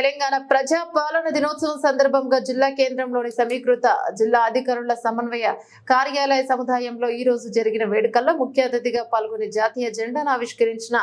తెలంగాణ ప్రజా పాలన దినోత్సవం సందర్భంగా జిల్లా కేంద్రంలోని సమీకృత జిల్లా అధికారుల సమన్వయ కార్యాలయ సముదాయంలో ఈ రోజు జరిగిన వేడుకల్లో ముఖ్య అతిథిగా పాల్గొని జాతీయ జెండాను ఆవిష్కరించిన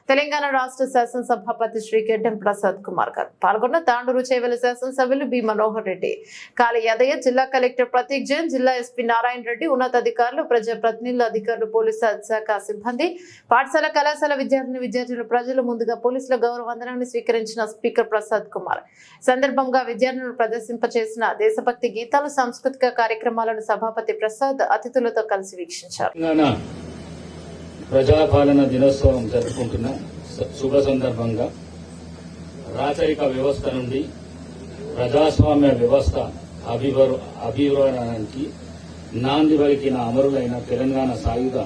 తెలంగాణ రాష్ట్ర శాసనసభాపతి శ్రీ గెడ్డెం ప్రసాద్ కుమార్ గారు పాల్గొన్న తాండూరు చేవెళ్ల శాసనసభ్యులు బి మనోహర్ రెడ్డి, కాళీ యాదయ్య, జిల్లా కలెక్టర్ ప్రతీక్ జైన్, జిల్లా ఎస్పీ నారాయణ రెడ్డి, ఉన్నతాధికారులు, ప్రజాప్రతినిధులు, అధికారులు, పోలీసు శాఖ సిబ్బంది, పాఠశాల కళాశాల విద్యార్థులు, ప్రజలు ముందుగా పోలీసుల గౌరవ వందనాన్ని స్వీకరించిన స్పీకర్ ప్రసాద్ కుమార్ సందర్భంగా విద్యార్థులను ప్రదర్శింపచేసిన దేశభక్తి గీతాలు, సాంస్కృతిక కార్యక్రమాలను సభాపతి ప్రసాద్ అతిథులతో కలిసి వీక్షించారు. ప్రజాపాలన దినోత్సవం జరుపుకుంటున్న శుభ సందర్భంగా రాచరిక వ్యవస్థ నుండి ప్రజాస్వామ్య వ్యవస్థ అభివృద్ధికి నాంది పలికిన అమరులైన తెలంగాణ సాయుధ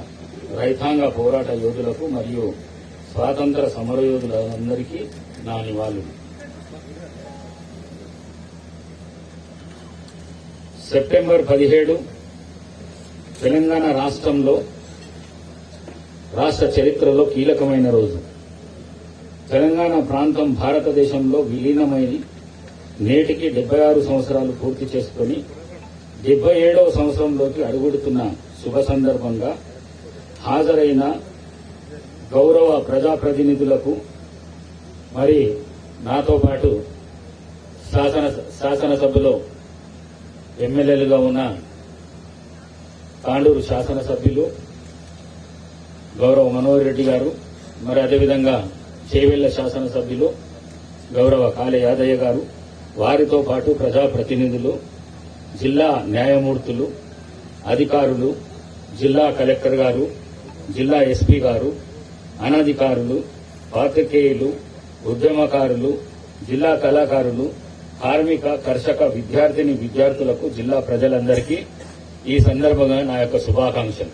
రైతాంగ పోరాట యోధులకు మరియు స్వాతంత్ర సమరయోధులందరికీ నా నివాళులు. సెప్టెంబర్ 17 తెలంగాణ రాష్ట్ర చరిత్రలో కీలకమైన రోజు. తెలంగాణ ప్రాంతం భారతదేశంలో విలీనమై నేటికి 76 సంవత్సరాలు పూర్తి చేసుకుని 77వ సంవత్సరంలోకి అడుగుడుతున్న శుభ సందర్భంగా హాజరైన గౌరవ ప్రజాప్రతినిధులకు మరి నాతో పాటు శాసనసభలో ఎమ్మెల్యేలుగా ఉన్న తాండూరు శాసనసభ్యులు గౌరవ మనోహర్ రెడ్డి గారు, మరి అదేవిధంగా చేవెళ్ల శాసనసభ్యులు గౌరవ కాళీ యాదయ్య గారు, వారితో పాటు ప్రజాప్రతినిధులు, జిల్లా న్యాయమూర్తులు, అధికారులు, జిల్లా కలెక్టర్ గారు, జిల్లా ఎస్పీ గారు, అనధికారులు, పాత్రికేయులు, ఉద్యమకారులు, జిల్లా కళాకారులు, కార్మిక, కర్షక, విద్యార్థులకు, జిల్లా ప్రజలందరికీ ఈ సందర్భంగా నా యొక్క శుభాకాంక్షలు.